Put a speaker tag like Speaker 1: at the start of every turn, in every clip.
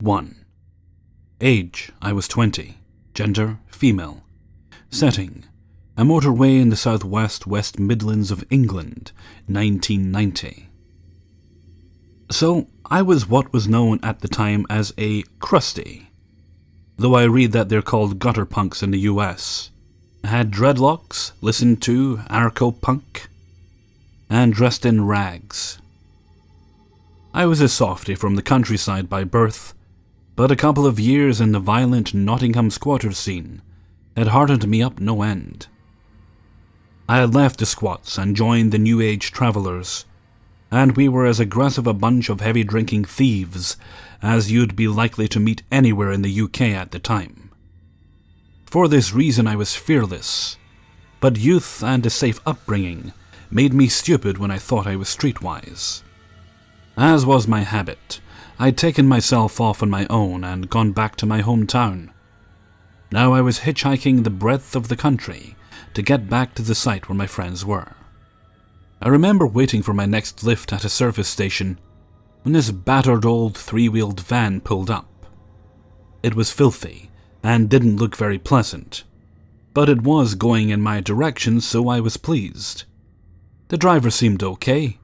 Speaker 1: 1. Age, I was 20. Gender, female. Setting, a motorway in the southwest West Midlands of England, 1990. So, I was what was known at the time as a crusty, though I read that they're called gutter punks in the US. I had dreadlocks, listened to anarcho-punk, and dressed in rags. I was a softy from the countryside by birth, but a couple of years in the violent Nottingham squatter scene had hardened me up no end. I had left the squats and joined the New Age travellers, and we were as aggressive a bunch of heavy-drinking thieves as you'd be likely to meet anywhere in the UK at the time. For this reason I was fearless, but youth and a safe upbringing made me stupid when I thought I was streetwise. As was my habit, I'd taken myself off on my own and gone back to my hometown. Now I was hitchhiking the breadth of the country to get back to the site where my friends were. I remember waiting for my next lift at a service station when this battered old three-wheeled van pulled up. It was filthy and didn't look very pleasant, but it was going in my direction, so I was pleased. The driver seemed okay,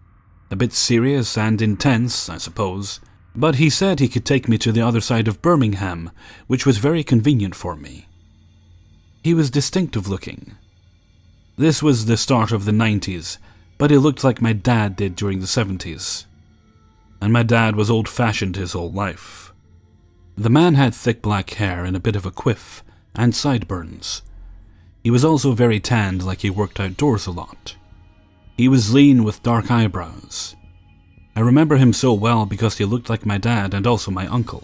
Speaker 1: a bit serious and intense, I suppose, but he said he could take me to the other side of Birmingham, which was very convenient for me. He was distinctive looking. This was the start of the 90s, but he looked like my dad did during the 70s. And my dad was old-fashioned his whole life. The man had thick black hair and a bit of a quiff, and sideburns. He was also very tanned, like he worked outdoors a lot. He was lean with dark eyebrows. I remember him so well because he looked like my dad and also my uncle.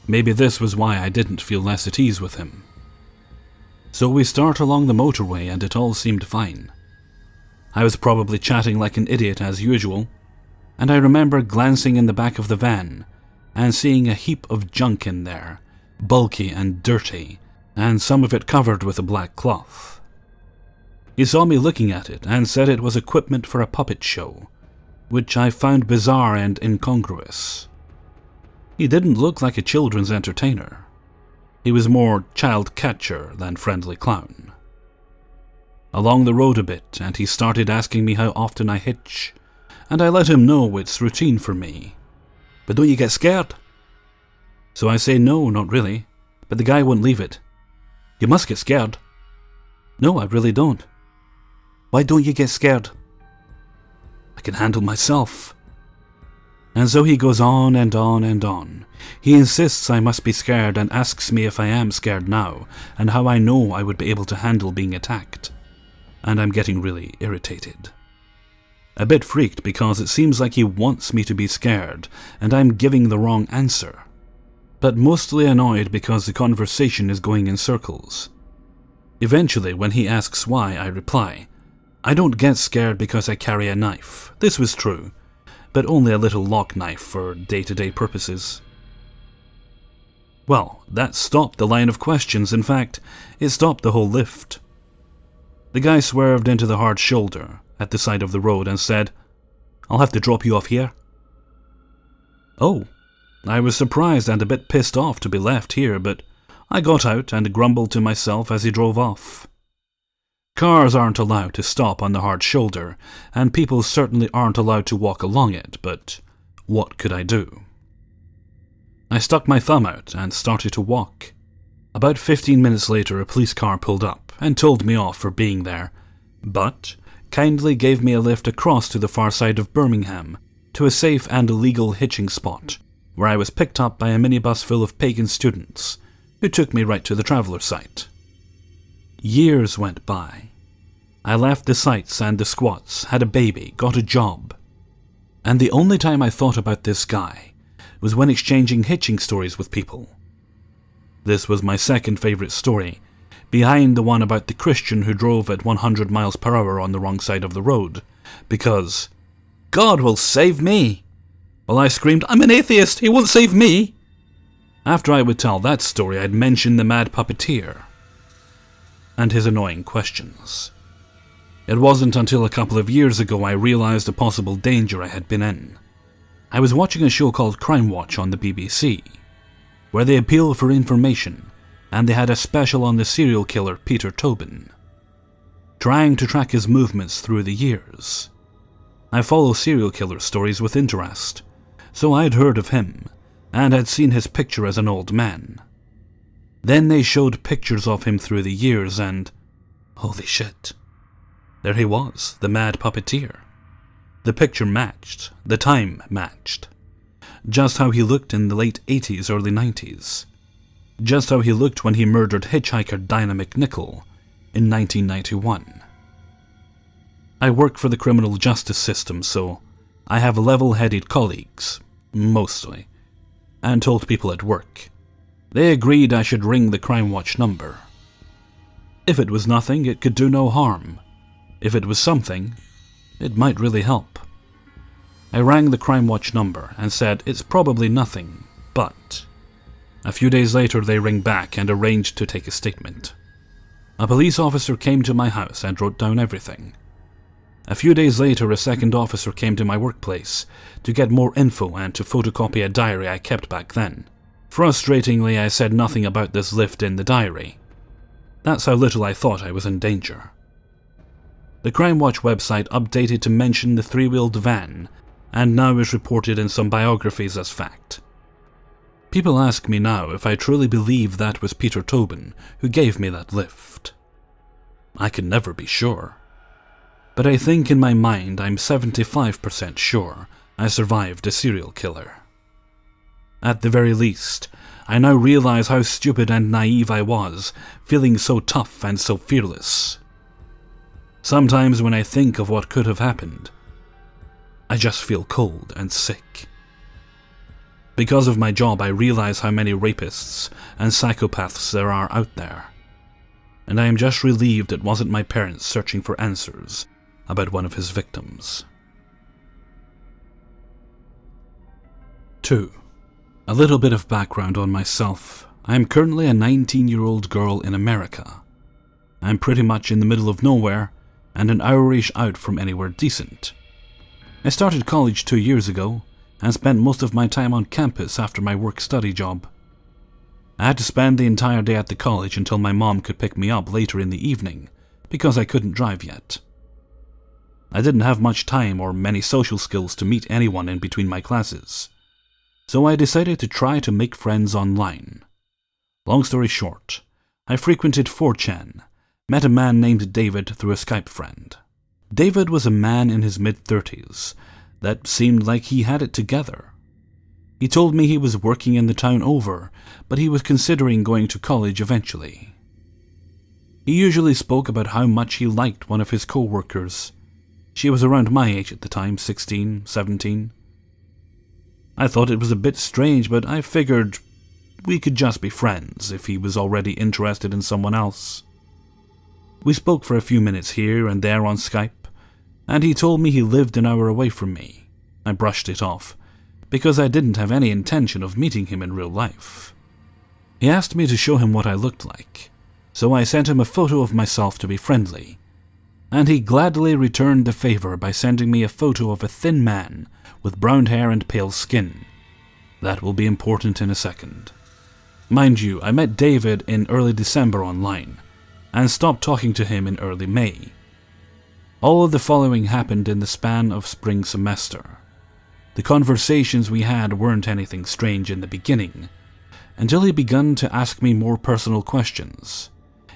Speaker 1: Maybe this was why I didn't feel less at ease with him. So we start along the motorway and it all seemed fine. I was probably chatting like an idiot as usual, and I remember glancing in the back of the van and seeing a heap of junk in there, bulky and dirty, and some of it covered with a black cloth. He saw me looking at it and said it was equipment for a puppet show, which I found bizarre and incongruous. He didn't look like a children's entertainer. He was more child catcher than friendly clown. Along the road a bit, and he started asking me how often I hitch, and I let him know it's routine for me. But don't you get scared? So I say no, not really, but the guy wouldn't leave it. You must get scared. No, I really don't. Why don't you get scared? I can handle myself. And so he goes on and on and on. He insists I must be scared and asks me if I am scared now, and how I know I would be able to handle being attacked. And I'm getting really irritated. A bit freaked because it seems like he wants me to be scared, and I'm giving the wrong answer. But mostly annoyed because the conversation is going in circles. Eventually, when he asks why, I reply, I don't get scared because I carry a knife. This was true, but only a little lock knife for day-to-day purposes. Well, that stopped the line of questions. In fact, it stopped the whole lift. The guy swerved into the hard shoulder at the side of the road and said, I'll have to drop you off here. Oh, I was surprised and a bit pissed off to be left here, but I got out and grumbled to myself as he drove off. Cars aren't allowed to stop on the hard shoulder, and people certainly aren't allowed to walk along it, but what could I do? I stuck my thumb out and started to walk. About 15 minutes later, a police car pulled up and told me off for being there, but kindly gave me a lift across to the far side of Birmingham, to a safe and legal hitching spot, where I was picked up by a minibus full of pagan students, who took me right to the traveller site. Years went by. I left the sites and the squats, had a baby, got a job. And the only time I thought about this guy was when exchanging hitching stories with people. This was my second favourite story, behind the one about the Christian who drove at 100 miles per hour on the wrong side of the road, because God will save me! Well, I screamed, I'm an atheist, he won't save me! After I would tell that story, I'd mention the mad puppeteer and his annoying questions. It wasn't until a couple of years ago I realised the possible danger I had been in. I was watching a show called Crime Watch on the BBC. where they appeal for information, and they had a special on the serial killer Peter Tobin, trying to track his movements through the years. I follow serial killer stories with interest, so I'd heard of him, and had seen his picture as an old man. Then they showed pictures of him through the years, and holy shit, there he was, the mad puppeteer. The picture matched, the time matched. Just how he looked in the late 80s, early 90s. Just how he looked when he murdered hitchhiker Dinah McNichol in 1991. I work for the criminal justice system, so I have level-headed colleagues, mostly, and told people at work. They agreed I should ring the Crime Watch number. If it was nothing, it could do no harm. If it was something, it might really help. I rang the Crime Watch number and said it's probably nothing, but... A few days later they rang back and arranged to take a statement. A police officer came to my house and wrote down everything. A few days later a second officer came to my workplace to get more info and to photocopy a diary I kept back then. Frustratingly, I said nothing about this lift in the diary. That's how little I thought I was in danger. The Crime Watch website updated to mention the three-wheeled van, and now is reported in some biographies as fact. People ask me now if I truly believe that was Peter Tobin who gave me that lift. I can never be sure. But I think in my mind I'm 75% sure I survived a serial killer. At the very least, I now realize how stupid and naive I was, feeling so tough and so fearless. Sometimes when I think of what could have happened, I just feel cold and sick. Because of my job, I realize how many rapists and psychopaths there are out there. And I am just relieved it wasn't my parents searching for answers about one of his victims. 2. A little bit of background on myself. I am currently a 19-year-old girl in America. I am pretty much in the middle of nowhere, and an hour-ish out from anywhere decent. I started college 2 years ago, and spent most of my time on campus after my work-study job. I had to spend the entire day at the college until my mom could pick me up later in the evening, because I couldn't drive yet. I didn't have much time or many social skills to meet anyone in between my classes, so I decided to try to make friends online. Long story short, I frequented 4chan, met a man named David through a Skype friend. David was a man in his mid-30s that seemed like he had it together. He told me he was working in the town over, but he was considering going to college eventually. He usually spoke about how much he liked one of his co-workers. She was around my age at the time, 16, 17. I thought it was a bit strange, but I figured we could just be friends if he was already interested in someone else. We spoke for a few minutes here and there on Skype, and he told me he lived an hour away from me. I brushed it off, because I didn't have any intention of meeting him in real life. He asked me to show him what I looked like, so I sent him a photo of myself to be friendly, and he gladly returned the favor by sending me a photo of a thin man with brown hair and pale skin. That will be important in a second. Mind you, I met David in early December online, and stopped talking to him in early May. All of the following happened in the span of spring semester. The conversations we had weren't anything strange in the beginning, until he began to ask me more personal questions.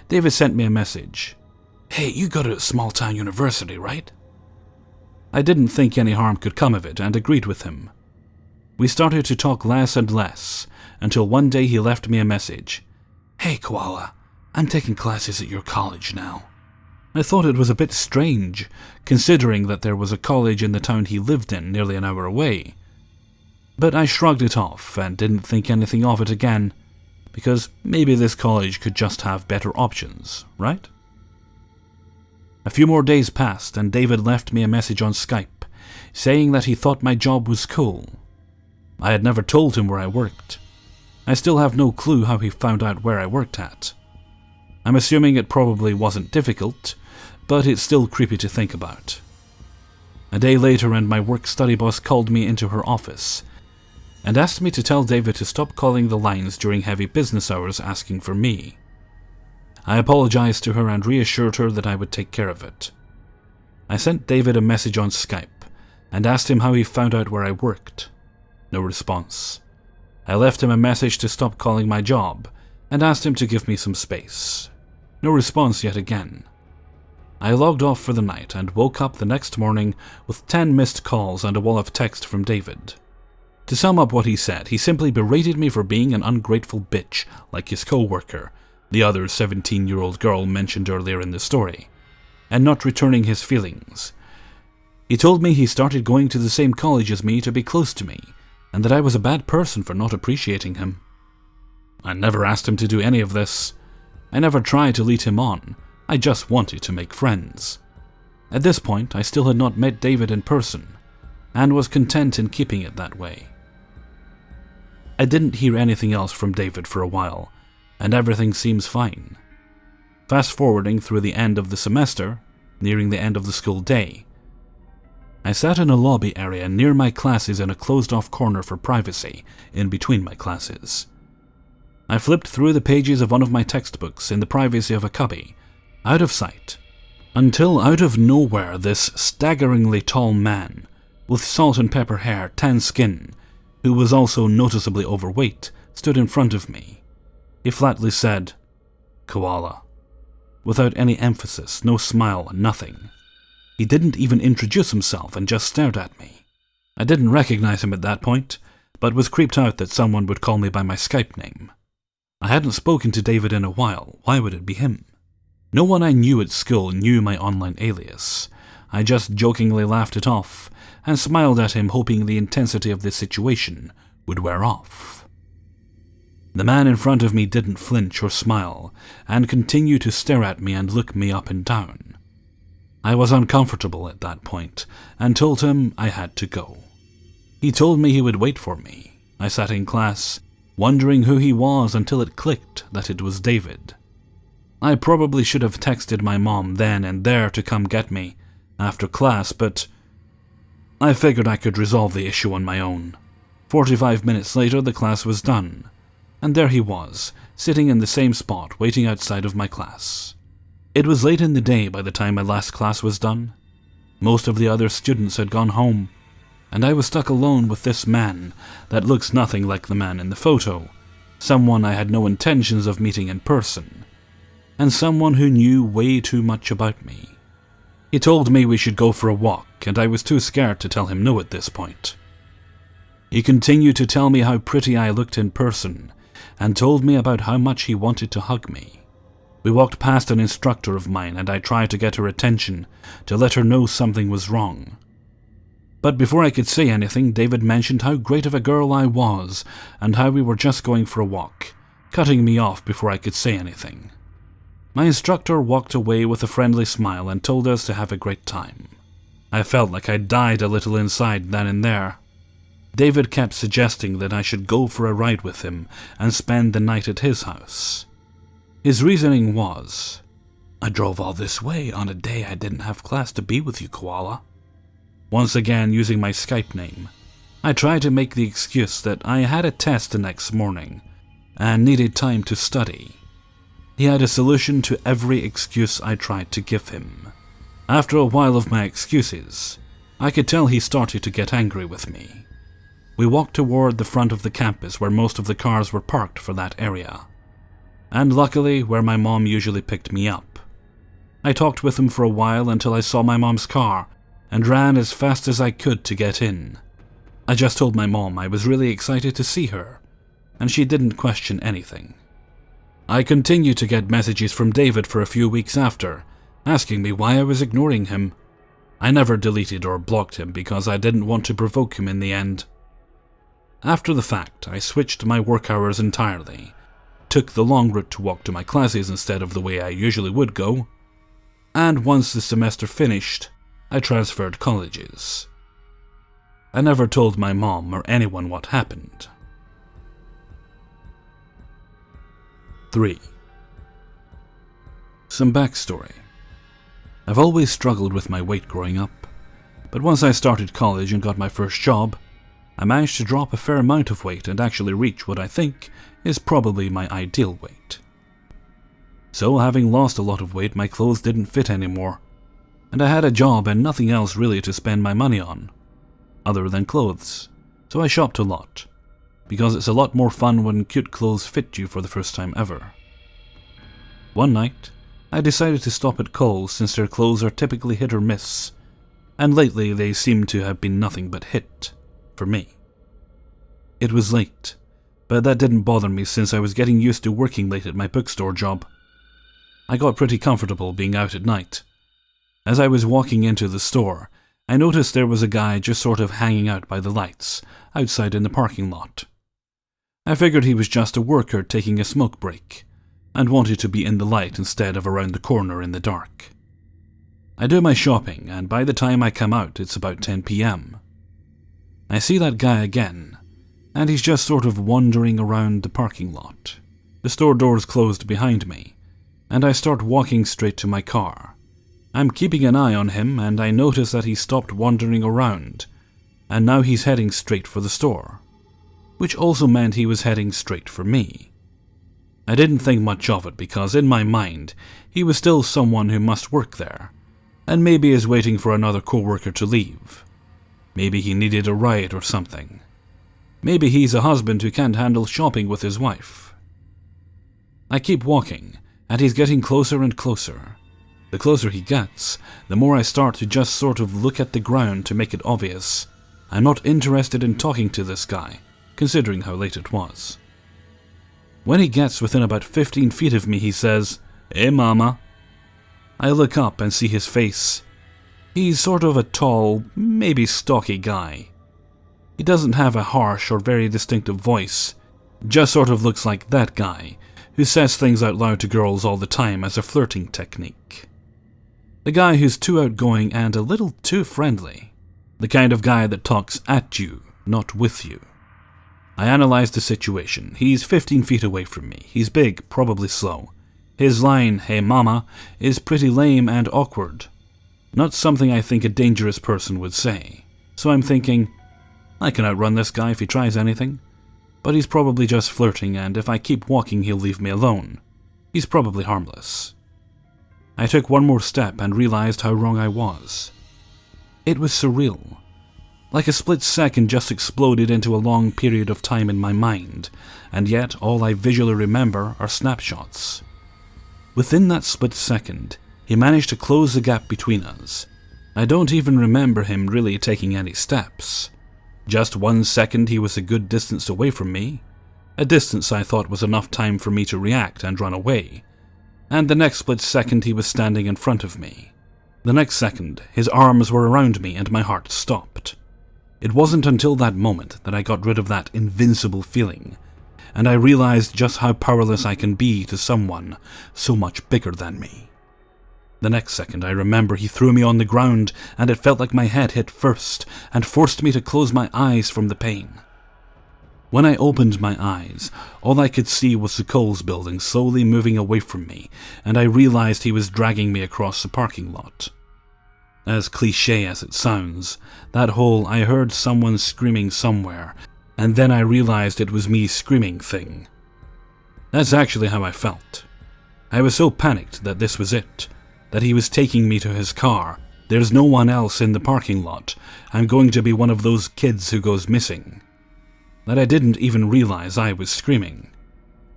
Speaker 1: David sent me a message. "Hey, you go to a small-town university, right?" I didn't think any harm could come of it and agreed with him. We started to talk less and less, until one day he left me a message. "Hey, Koala, I'm taking classes at your college now." I thought it was a bit strange, considering that there was a college in the town he lived in nearly an hour away. But I shrugged it off and didn't think anything of it again, because maybe this college could just have better options, right? A few more days passed and David left me a message on Skype, saying that he thought my job was cool. I had never told him where I worked. I still have no clue how he found out where I worked at. I'm assuming it probably wasn't difficult, but it's still creepy to think about. A day later and my work-study boss called me into her office and asked me to tell David to stop calling the lines during heavy business hours asking for me. I apologized to her and reassured her that I would take care of it. I sent David a message on Skype and asked him how he found out where I worked. No response. I left him a message to stop calling my job and asked him to give me some space. No response yet again. I logged off for the night and woke up the next morning with 10 missed calls and a wall of text from David. To sum up what he said, he simply berated me for being an ungrateful bitch like his co-worker, the other 17-year-old girl mentioned earlier in the story, and not returning his feelings. He told me he started going to the same college as me to be close to me, and that I was a bad person for not appreciating him. I never asked him to do any of this. I never tried to lead him on. I just wanted to make friends. At this point, I still had not met David in person, and was content in keeping it that way. I didn't hear anything else from David for a while, and everything seems fine. Fast forwarding through the end of the semester, nearing the end of the school day, I sat in a lobby area near my classes in a closed-off corner for privacy in between my classes. I flipped through the pages of one of my textbooks in the privacy of a cubby, out of sight, until out of nowhere this staggeringly tall man, with salt and pepper hair, tan skin, who was also noticeably overweight, stood in front of me. He flatly said, "Koala," without any emphasis, no smile, nothing. He didn't even introduce himself and just stared at me. I didn't recognize him at that point, but was creeped out that someone would call me by my Skype name. I hadn't spoken to David in a while. Why would it be him? No one I knew at school knew my online alias. I just jokingly laughed it off and smiled at him, hoping the intensity of the situation would wear off. The man in front of me didn't flinch or smile, and continued to stare at me and look me up and down. I was uncomfortable at that point, and told him I had to go. He told me he would wait for me. I sat in class, wondering who he was until it clicked that it was David. I probably should have texted my mom then and there to come get me after class, but I figured I could resolve the issue on my own. 45 minutes later, the class was done, and there he was, sitting in the same spot, waiting outside of my class. It was late in the day by the time my last class was done. Most of the other students had gone home, and I was stuck alone with this man that looks nothing like the man in the photo, someone I had no intentions of meeting in person, and someone who knew way too much about me. He told me we should go for a walk, and I was too scared to tell him no at this point. He continued to tell me how pretty I looked in person, and told me about how much he wanted to hug me. We walked past an instructor of mine, and I tried to get her attention, to let her know something was wrong. But before I could say anything, David mentioned how great of a girl I was, and how we were just going for a walk, cutting me off before I could say anything. My instructor walked away with a friendly smile and told us to have a great time. I felt like I died a little inside then and there. David kept suggesting that I should go for a ride with him and spend the night at his house. His reasoning was, "I drove all this way on a day I didn't have class to be with you, Koala." Once again using my Skype name, I tried to make the excuse that I had a test the next morning and needed time to study. He had a solution to every excuse I tried to give him. After a while of my excuses, I could tell he started to get angry with me. We walked toward the front of the campus where most of the cars were parked for that area, and luckily where my mom usually picked me up. I talked with him for a while until I saw my mom's car and ran as fast as I could to get in. I just told my mom I was really excited to see her, and she didn't question anything. I continued to get messages from David for a few weeks after, asking me why I was ignoring him. I never deleted or blocked him because I didn't want to provoke him in the end. After the fact, I switched my work hours entirely, took the long route to walk to my classes instead of the way I usually would go, and once the semester finished, I transferred colleges. I never told my mom or anyone what happened. 3. Some backstory. I've always struggled with my weight growing up, but once I started college and got my first job, I managed to drop a fair amount of weight and actually reach what I think is probably my ideal weight. So, having lost a lot of weight, my clothes didn't fit anymore, and I had a job and nothing else really to spend my money on, other than clothes, so I shopped a lot, because it's a lot more fun when cute clothes fit you for the first time ever. One night, I decided to stop at Kohl's since their clothes are typically hit or miss, and lately they seem to have been nothing but hit, for me. It was late, but that didn't bother me since I was getting used to working late at my bookstore job. I got pretty comfortable being out at night. As I was walking into the store, I noticed there was a guy just sort of hanging out by the lights, outside in the parking lot. I figured he was just a worker taking a smoke break, and wanted to be in the light instead of around the corner in the dark. I do my shopping, and by the time I come out, it's about 10 p.m. I see that guy again, and he's just sort of wandering around the parking lot. The store door's closed behind me, and I start walking straight to my car. I'm keeping an eye on him, and I notice that he stopped wandering around, and now he's heading straight for the store, which also meant he was heading straight for me. I didn't think much of it because in my mind, he was still someone who must work there, and maybe is waiting for another co-worker to leave. Maybe he needed a ride or something. Maybe he's a husband who can't handle shopping with his wife. I keep walking, and he's getting closer and closer. The closer he gets, the more I start to just sort of look at the ground to make it obvious I'm not interested in talking to this guy, considering how late it was. When he gets within about 15 feet of me, he says, "Hey, mama." I look up and see his face. He's sort of a tall, maybe stocky guy. He doesn't have a harsh or very distinctive voice, just sort of looks like that guy who says things out loud to girls all the time as a flirting technique. The guy who's too outgoing and a little too friendly. The kind of guy that talks at you, not with you. I analyze the situation. He's 15 feet away from me. He's big, probably slow. His line, "Hey mama," is pretty lame and awkward. Not something I think a dangerous person would say. So I'm thinking, I can outrun this guy if he tries anything. But he's probably just flirting, and if I keep walking he'll leave me alone. He's probably harmless. I took one more step and realized how wrong I was. It was surreal. Like a split second just exploded into a long period of time in my mind, and yet all I visually remember are snapshots. Within that split second, he managed to close the gap between us. I don't even remember him really taking any steps. Just 1 second he was a good distance away from me, a distance I thought was enough time for me to react and run away, and the next split second he was standing in front of me. The next second, his arms were around me and my heart stopped. It wasn't until that moment that I got rid of that invincible feeling, and I realized just how powerless I can be to someone so much bigger than me. The next second I remember he threw me on the ground, and it felt like my head hit first and forced me to close my eyes from the pain. When I opened my eyes, all I could see was the Kohl's building slowly moving away from me, and I realized he was dragging me across the parking lot. As cliché as it sounds, that whole "I heard someone screaming somewhere, and then I realized it was me screaming" thing. That's actually how I felt. I was so panicked that this was it, that he was taking me to his car. There's no one else in the parking lot. I'm going to be one of those kids who goes missing. That I didn't even realize I was screaming.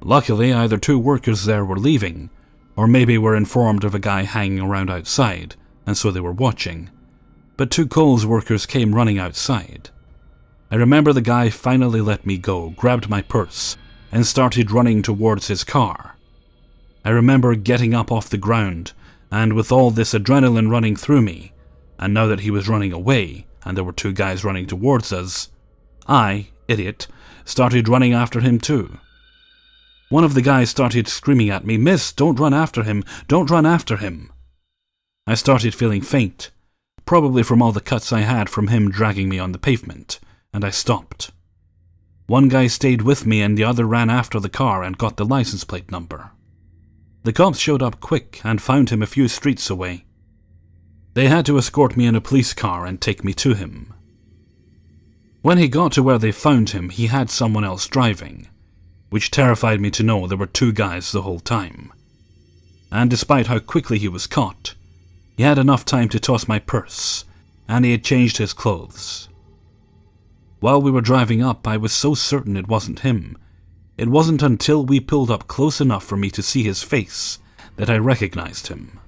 Speaker 1: Luckily, either two workers there were leaving, or maybe were informed of a guy hanging around outside, and so they were watching. But two Kohl's workers came running outside. I remember the guy finally let me go, grabbed my purse, and started running towards his car. I remember getting up off the ground, and with all this adrenaline running through me, and now that he was running away, and there were two guys running towards us, I, idiot, started running after him too. One of the guys started screaming at me, "Miss, don't run after him, don't run after him." I started feeling faint, probably from all the cuts I had from him dragging me on the pavement, and I stopped. One guy stayed with me and the other ran after the car and got the license plate number. The cops showed up quick and found him a few streets away. They had to escort me in a police car and take me to him. When he got to where they found him, he had someone else driving, which terrified me to know there were two guys the whole time. And despite how quickly he was caught, he had enough time to toss my purse, and he had changed his clothes. While we were driving up, I was so certain it wasn't him. It wasn't until we pulled up close enough for me to see his face that I recognized him.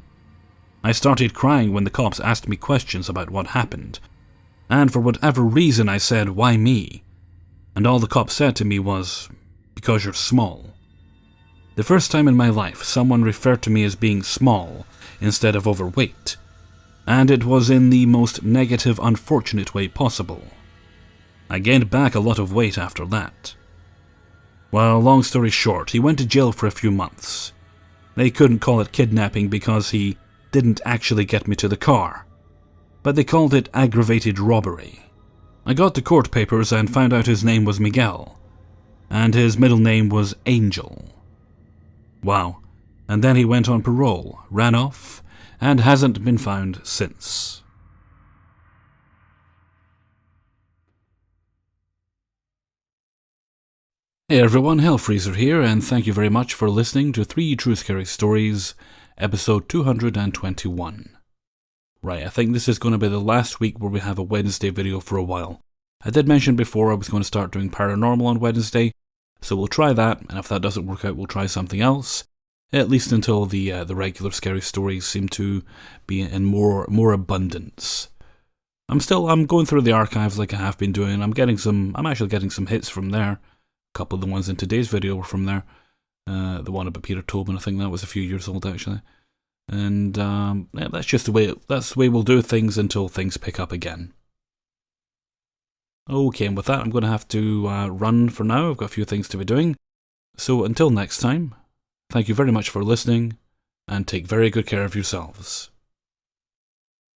Speaker 1: I started crying when the cops asked me questions about what happened, and for whatever reason I said, "Why me?" And all the cops said to me was, "Because you're small." The first time in my life someone referred to me as being small instead of overweight, and it was in the most negative, unfortunate way possible. I gained back a lot of weight after that. Well, long story short, he went to jail for a few months. They couldn't call it kidnapping because he didn't actually get me to the car, but they called it aggravated robbery. I got the court papers and found out his name was Miguel, and his middle name was Angel. Wow. And then he went on parole, ran off, and hasn't been found since. Hey everyone, Hellfreezer here, and thank you very much for listening to 3 True Scary Stories, episode 221. Right, I think this is going to be the last week where we have a Wednesday video for a while. I did mention before I was going to start doing paranormal on Wednesday, so we'll try that, and if that doesn't work out, we'll try something else. At least until the regular scary stories seem to be in more abundance. I'm going through the archives like I have been doing. I'm actually getting some hits from there. A couple of the ones in today's video were from there. The one about Peter Tobin, I think that was a few years old actually. And yeah, that's the way we'll do things until things pick up again. Okay, and with that, I'm going to have to run for now. I've got a few things to be doing. So until next time, thank you very much for listening, and take very good care of yourselves.